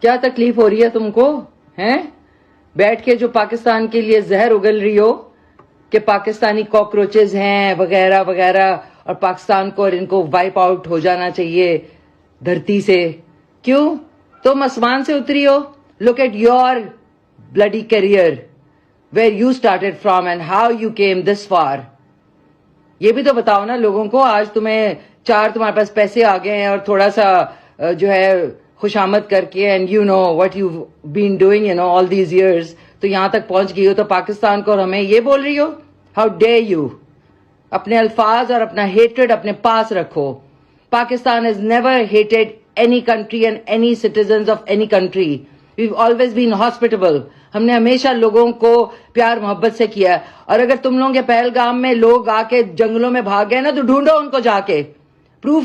کیا تکلیف ہو رہی ہے تم کو ہیں؟ بیٹھ کے جو پاکستان کے لیے زہر اگل رہی ہو کہ پاکستانی کاکروچز ہیں وغیرہ وغیرہ، اور پاکستان کو اور ان کو وائپ آؤٹ ہو جانا چاہیے دھرتی سے. کیوں؟ تم آسمان سے اتری ہو. Look at your bloody career where you started from and how you came this far. یہ بھی تو بتاؤ نا لوگوں کو. آج تمہارے پاس پیسے آ گئے ہیں اور تھوڑا سا جو ہے خوشامد کر کے and you know what you been doing all these years, تو یہاں تک پہنچ گئی ہو تو پاکستان کو اور ہمیں یہ بول رہی ہو؟ How dare you. اپنے الفاظ اور اپنا ہیٹریڈ اپنے پاس رکھو. Pakistan has never hated any country and any citizens of any country. We've always been hospitable. ہم نے ہمیشہ لوگوں کو پیار محبت سے کیا ہے. اور اگر تم لوگوں کے پہلگام میں لوگ آ کے جنگلوں میں بھاگ گئے نا تو ڈھونڈو ان کو جا کے. پروف